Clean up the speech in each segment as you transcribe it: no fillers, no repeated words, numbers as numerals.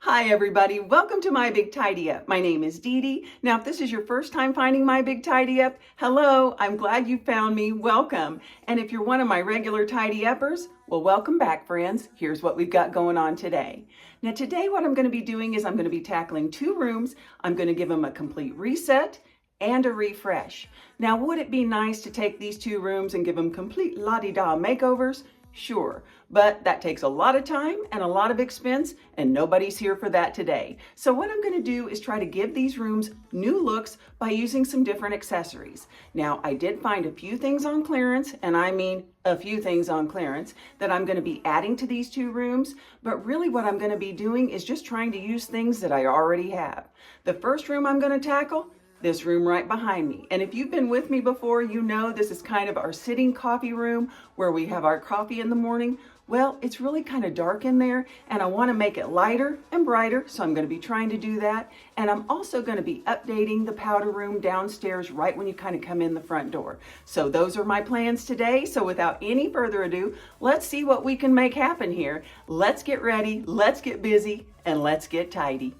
Hi everybody, welcome to My Big Tidy Up. My name is DeDe. Now if this is your first time finding My Big Tidy Up, hello, I'm glad you found me, welcome. And if you're one of my regular tidy uppers, well welcome back friends. Here's what we've got going on today. Now today what I'm going to be doing is I'm going to be tackling two rooms. I'm going to give them a complete reset and a refresh. Now would it be nice to take these two rooms and give them complete la-di-da makeovers? Sure, but that takes a lot of time and a lot of expense, and nobody's here for that today. So what I'm going to do is try to give these rooms new looks by using some different accessories. Now, I did find a few things on clearance, and I mean a few things on clearance, that I'm going to be adding to these two rooms, but really what I'm going to be doing is just trying to use things that I already have. The first room I'm going to tackle, this room right behind me. And if you've been with me before, you know this is kind of our sitting coffee room where we have our coffee in the morning. Well, it's really kind of dark in there and I want to make it lighter and brighter, so I'm going to be trying to do that. And I'm also going to be updating the powder room downstairs right when you kind of come in the front door. So those are my plans today. So without any further ado, let's see what we can make happen here. Let's get ready, let's get busy, and let's get tidy.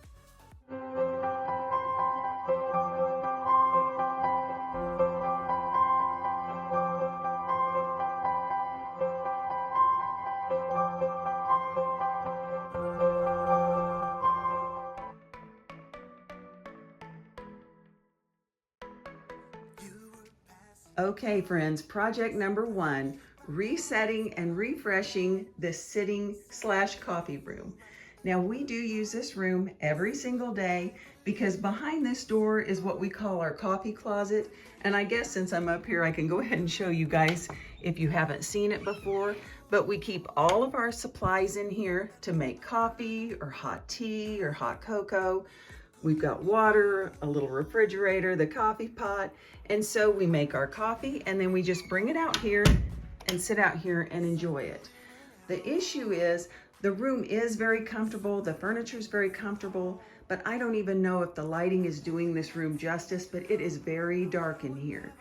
Okay, friends, project number one, resetting and refreshing this sitting/coffee room. Now, we do use this room every single day because behind this door is what we call our coffee closet. And I guess since I'm up here, I can go ahead and show you guys if you haven't seen it before. But we keep all of our supplies in here to make coffee or hot tea or hot cocoa. We've got water, a little refrigerator, the coffee pot, and so we make our coffee and then we just bring it out here and sit out here and enjoy it. The issue is the room is very comfortable, the furniture is very comfortable, but I don't even know if the lighting is doing this room justice, but it is very dark in here.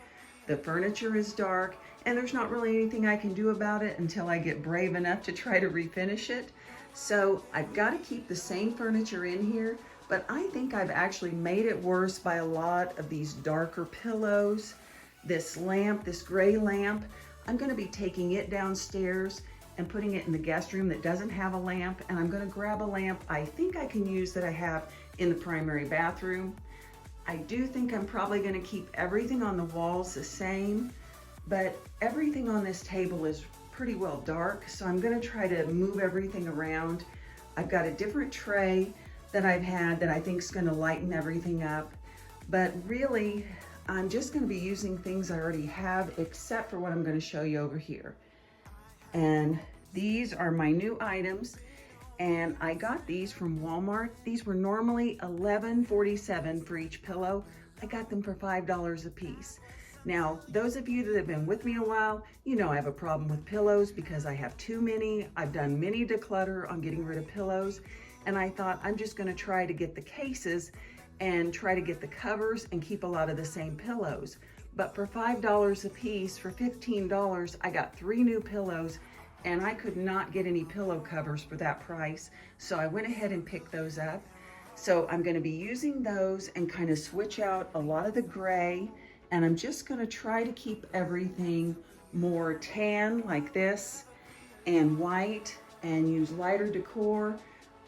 The furniture is dark and there's not really anything I can do about it until I get brave enough to try to refinish it. So I've got to keep the same furniture in here, but I think I've actually made it worse by a lot of these darker pillows. This lamp, this gray lamp, I'm going to be taking it downstairs and putting it in the guest room that doesn't have a lamp, and I'm going to grab a lamp I think I can use that I have in the primary bathroom. I do think I'm probably going to keep everything on the walls the same, but everything on this table is pretty well dark, so I'm going to try to move everything around. I've got a different tray that I've had that I think is going to lighten everything up, but really I'm just going to be using things I already have except for what I'm going to show you over here. And these are my new items, and I got these from Walmart. These were normally $11.47 for each pillow. I got them for $5 a piece. Now, those of you that have been with me a while, you know I have a problem with pillows because I have too many. I've done many declutter on getting rid of pillows, and I thought I'm just going to try to get the cases and try to get the covers and keep a lot of the same pillows. But for $5 a piece, for $15, I got 3 new pillows, and I could not get any pillow covers for that price. So I went ahead and picked those up. So I'm going to be using those and kind of switch out a lot of the gray, and I'm just going to try to keep everything more tan like this and white and use lighter decor.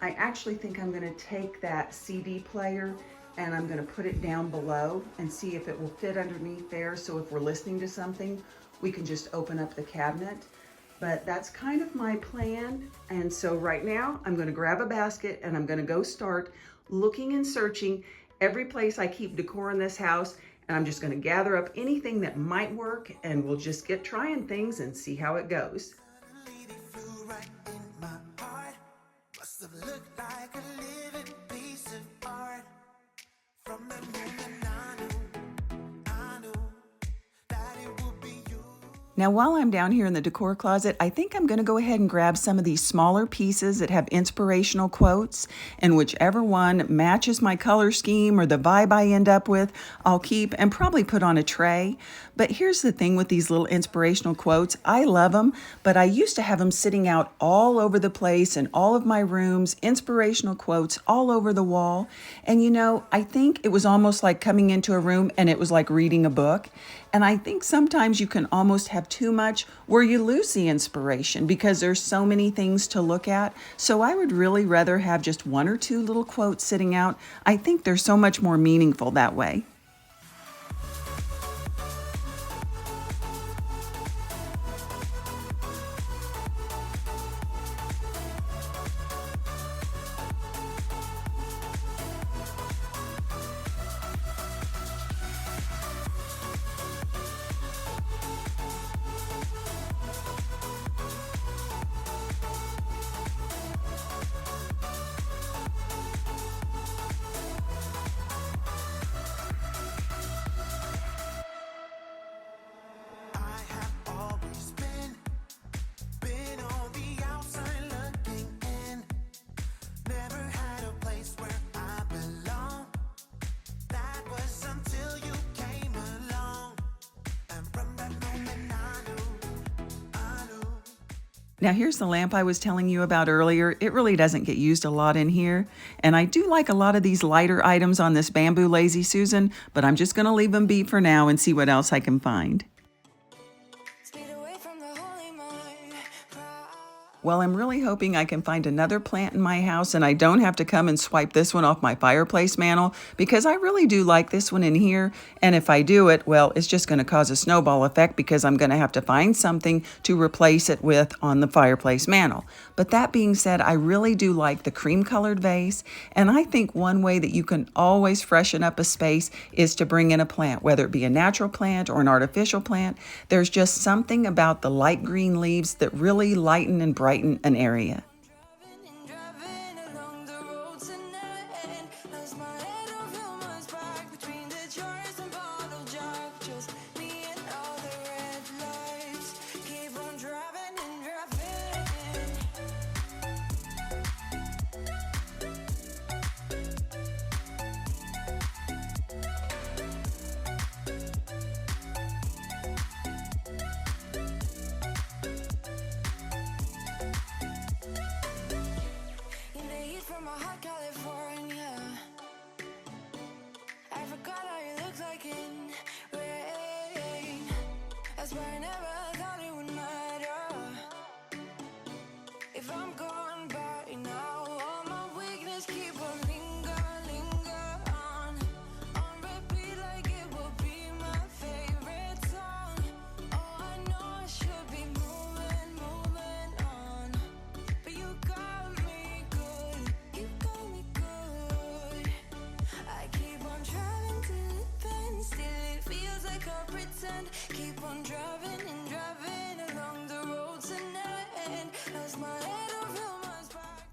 I actually think I'm going to take that CD player and I'm going to put it down below and see if it will fit underneath there, so if we're listening to something we can just open up the cabinet. But that's kind of my plan, and so right now I'm going to grab a basket and I'm going to go start looking and searching every place I keep decor in this house, and I'm just going to gather up anything that might work, and we'll just get trying things and see how it goes. Now, while I'm down here in the decor closet, I think I'm going to go ahead and grab some of these smaller pieces that have inspirational quotes, and whichever one matches my color scheme or the vibe I end up with, I'll keep and probably put on a tray. But here's the thing with these little inspirational quotes. I love them, but I used to have them sitting out all over the place in all of my rooms, inspirational quotes all over the wall. And you know, I think it was almost like coming into a room and it was like reading a book. And I think sometimes you can almost have too much where you lose the inspiration because there's so many things to look at. So I would really rather have just one or two little quotes sitting out. I think they're so much more meaningful that way. Now here's the lamp I was telling you about earlier. It really doesn't get used a lot in here. And I do like a lot of these lighter items on this bamboo Lazy Susan, but I'm just gonna leave them be for now and see what else I can find. Well, I'm really hoping I can find another plant in my house and I don't have to come and swipe this one off my fireplace mantle because I really do like this one in here. And if I do it, well, it's just going to cause a snowball effect because I'm going to have to find something to replace it with on the fireplace mantle. But that being said, I really do like the cream colored vase. And I think one way that you can always freshen up a space is to bring in a plant, whether it be a natural plant or an artificial plant. There's just something about the light green leaves that really lighten and brighten an area.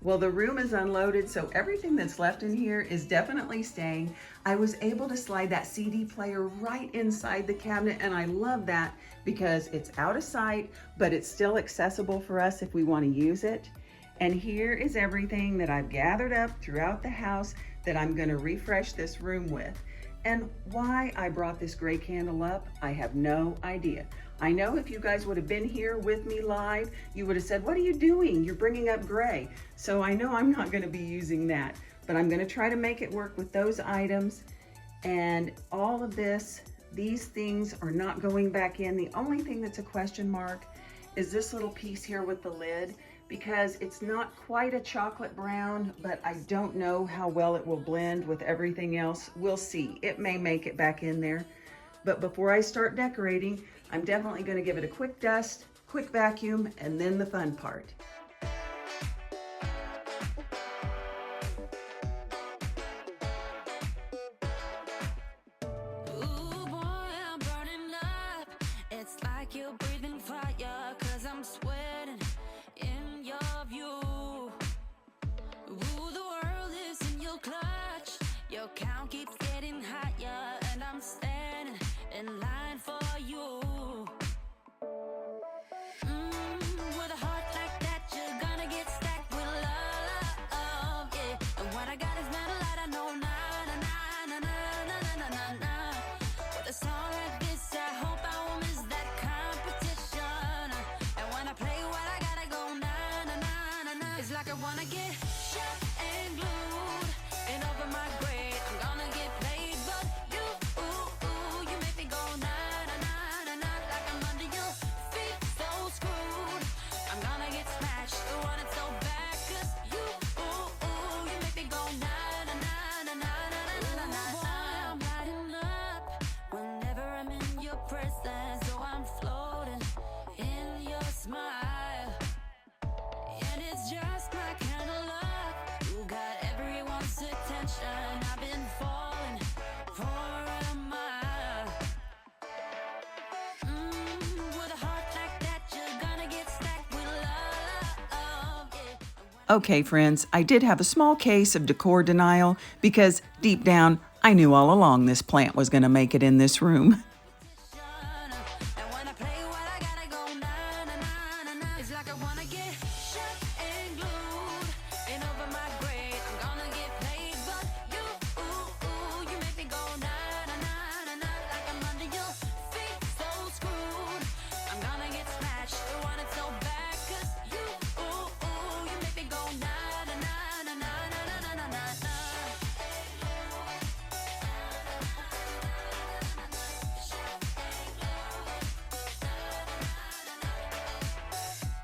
Well, the room is unloaded, so everything that's left in here is definitely staying. I was able to slide that CD player right inside the cabinet, and I love that because it's out of sight, but it's still accessible for us if we want to use it. And here is everything that I've gathered up throughout the house that I'm going to refresh this room with. And why I brought this gray candle up, I have no idea. I know if you guys would have been here with me live, you would have said, what are you doing? You're bringing up gray. So I know I'm not going to be using that, but I'm going to try to make it work with those items. And all of this, these things are not going back in. The only thing that's a question mark is this little piece here with the lid, because it's not quite a chocolate brown, but I don't know how well it will blend with everything else. We'll see. It may make it back in there. But before I start decorating, I'm definitely going to give it a quick dust, quick vacuum, and then the fun part. Your count keeps getting higher, and I'm standing in line for you. sunshine. I've been falling for a mile. With a heart like that, you're gonna get stacked with love. Yeah. Okay, friends, I did have a small case of decor denial because deep down, I knew all along this plant was going to make it in this room. And when I play what I gotta go, na na na na na. It's like I wanna get shut and glued and over my grave. I'm gonna get played, but you make me go na na na na na. Like I'm under your feet, so screwed. I'm gonna get smashed. I want it so bad, 'cause you make me go na na na na na na na na na na.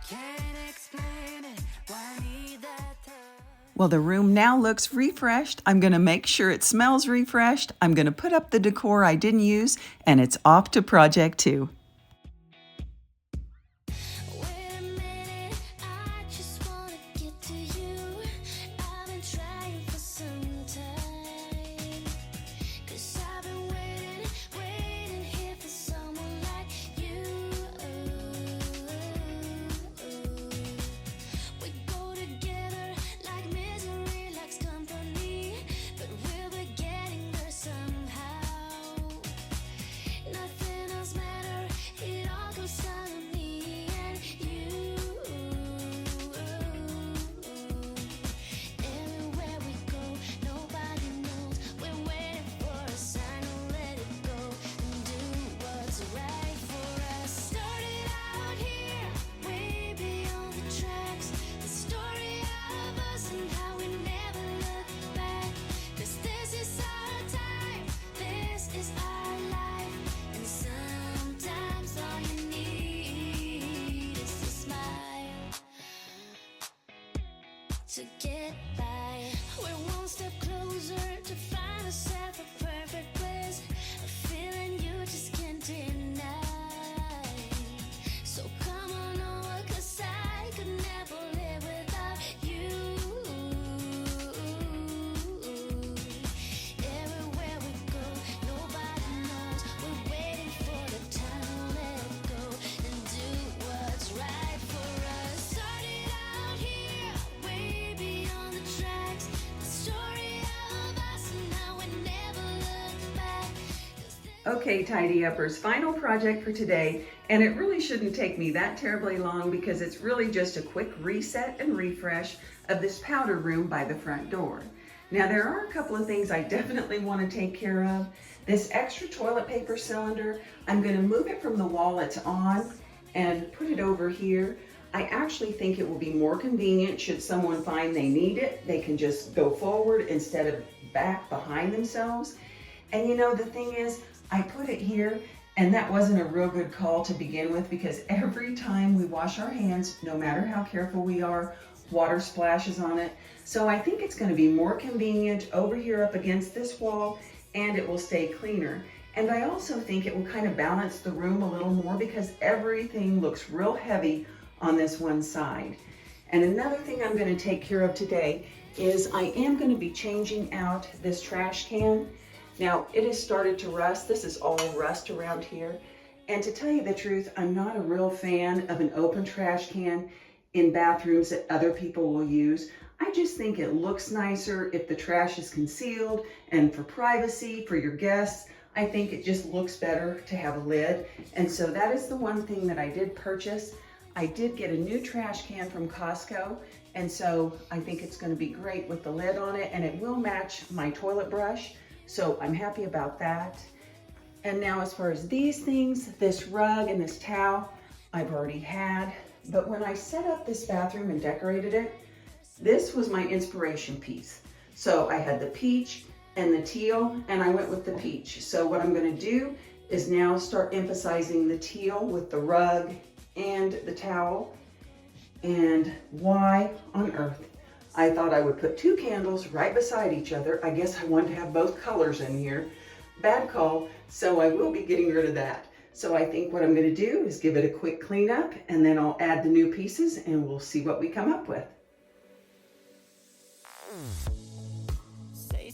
Can't explain it, why I need that touch. Well, the room now looks refreshed. I'm going to make sure it smells refreshed. I'm going to put up the decor I didn't use, and it's off to project 2. Wait a minute, I just wanna get to you. I've been trying for some time, 'cause I've been waiting here for someone like you. We go together like misery likes company, but we'll be getting there somehow. Nothing else matters, it all comes down to me and you. Everywhere we go, nobody knows. We're waiting for a sign to let it go and do what's right for us. Started out here, way beyond the tracks. The story of us and how we never look back. 'Cause this is our time, this is our life. And sometimes all you need is a smile to get by. We're one step closer to find ourselves a perfect place, a feeling you just can't deny. So come on over, 'cause I could never live without you. Everywhere we go, nobody knows. We're waiting for the time to let it go and do what's right for us. Started out here, way beyond the tracks. The story of us and how we never look back. 'Cause Okay, Tidy Uppers, final project for today, and it really shouldn't take me that terribly long because it's really just a quick reset and refresh of this powder room by the front door. Now, there are a couple of things I definitely want to take care of. This extra toilet paper cylinder, I'm going to move it from the wall it's on and put it over here. I actually think it will be more convenient should someone find they need it. They can just go forward instead of back behind themselves. And you know, the thing is, I put it here, and that wasn't a real good call to begin with because every time we wash our hands, no matter how careful we are, water splashes on it. So I think it's going to be more convenient over here up against this wall, and it will stay cleaner. And I also think it will kind of balance the room a little more because everything looks real heavy on this one side. And another thing I'm going to take care of today is I am going to be changing out this trash can. Now, it has started to rust. This is all rust around here. And to tell you the truth, I'm not a real fan of an open trash can in bathrooms that other people will use. I just think it looks nicer if the trash is concealed, and for privacy, for your guests, I think it just looks better to have a lid. And so that is the one thing that I did purchase. I did get a new trash can from Costco, and so I think it's going to be great with the lid on it, and it will match my toilet brush. So I'm happy about that. And now as far as these things, this rug and this towel, I've already had. But when I set up this bathroom and decorated it, this was my inspiration piece. So I had the peach and the teal, and I went with the peach. So what I'm going to do is now start emphasizing the teal with the rug and the towel. And why on earth? I thought I would put two candles right beside each other. I guess I wanted to have both colors in here. Bad call, so I will be getting rid of that. So I think what I'm going to do is give it a quick cleanup, and then I'll add the new pieces and we'll see what we come up with. Say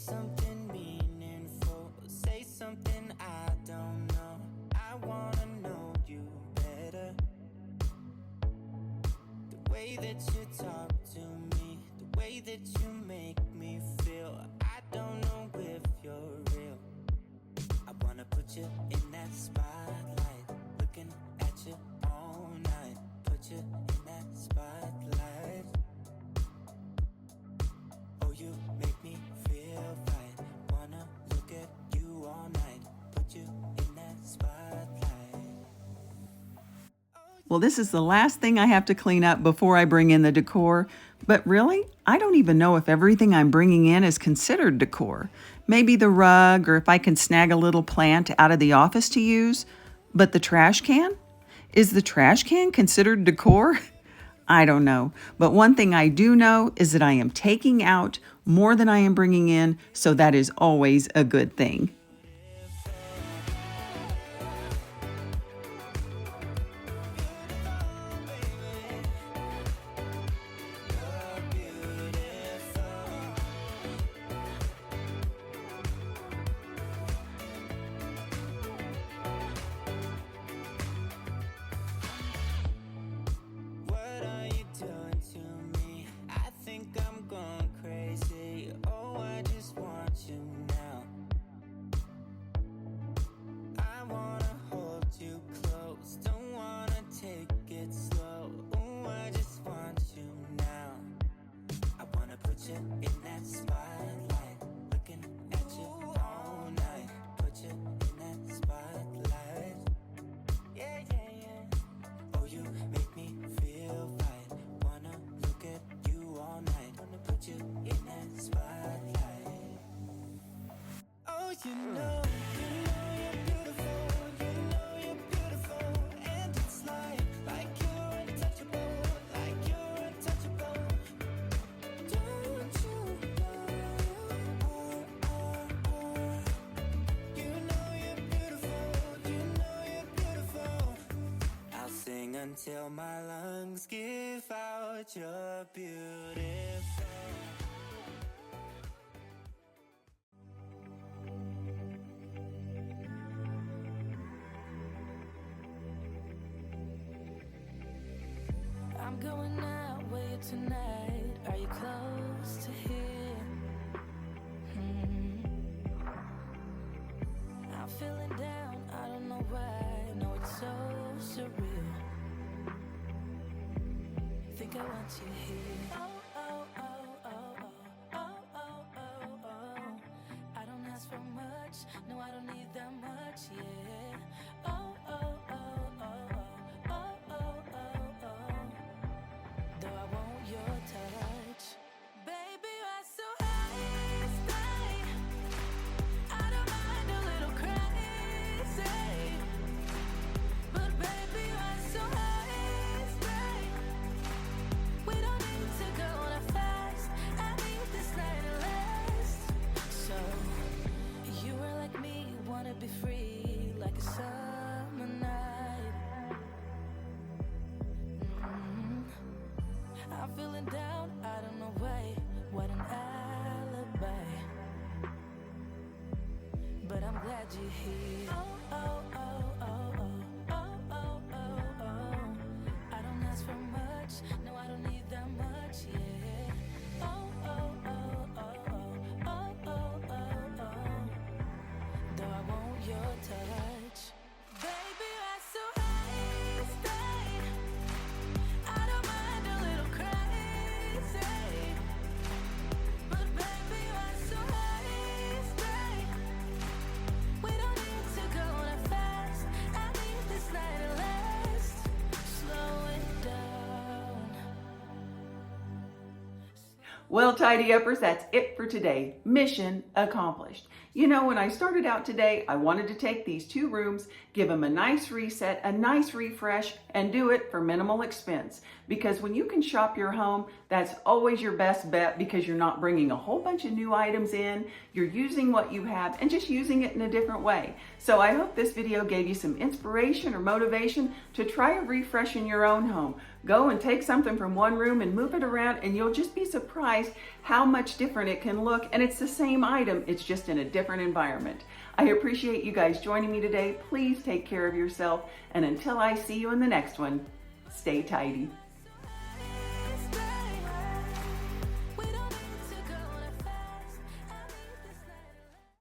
that you talk to me, the way that you make me feel. I don't know if you're real. I wanna put you in that spotlight, looking at you all night. Put you in that spotlight. Oh, you make me feel right. Wanna look at you all night. Put you in that spotlight. Well, this is the last thing I have to clean up before I bring in the decor. But really, I don't even know if everything I'm bringing in is considered decor. Maybe the rug, or if I can snag a little plant out of the office to use. But the trash can? Is the trash can considered decor? I don't know. But one thing I do know is that I am taking out more than I am bringing in, so that is always a good thing. What are you doing to me? I think I'm going crazy. Oh, I just want you now. I wanna hold you close, don't wanna take it slow. Oh, I just want you now. I wanna put you in that spotlight, looking at you all night. Put you in that spotlight. Yeah, yeah, yeah. Oh, you make me feel right. Wanna look at you all night. Wanna put you in that spotlight. Oh, you know you're beautiful. You know you're beautiful, and it's like you're untouchable, like you're untouchable. Don't you know? You know you're beautiful. You know you're beautiful. I'll sing until my lungs give out. You're beautiful. I'm going out with you tonight. Are you close to here? I'm feeling down, I don't know why. No, it's so surreal. Think I want you here. Oh, oh, oh, oh, oh, oh, oh, oh, oh. I don't ask for much, no, I don't need that much, yeah. Oh, oh, oh, oh, oh, oh, oh, oh, oh. Though I want your touch, baby, you're so high, stay. I don't mind a little crazy, but baby, you're so high, stay. We don't need to go on a fast. I need this night to last. So you are like me, wanna be free like a summer night. I'm feeling down, I don't know why. What an alibi. But I'm glad you're here. Oh, oh, oh, oh, oh, oh, oh, oh, oh. I don't ask for much, no, I don't need that much, yeah. Oh, oh, oh, oh, oh, oh, oh, oh, oh. Though I want your touch, baby, you're so high, stay. I don't mind a little crazy, but baby, you're so high, stay. We don't need to go on a fast. I need this night to last. Slow it down. Well, Tidy Uppers, that's it for today. Mission accomplished. You know, when I started out today, I wanted to take these two rooms, give them a nice reset, a nice refresh, and do it for minimal expense. Because when you can shop your home, that's always your best bet, because you're not bringing a whole bunch of new items in. You're using what you have and just using it in a different way. So I hope this video gave you some inspiration or motivation to try a refresh in your own home. Go and take something from one room and move it around, and you'll just be surprised how much different it can look. And it's the same item, it's just in a different environment. I appreciate you guys joining me today. Please take care of yourself, and until I see you in the next one, stay tidy.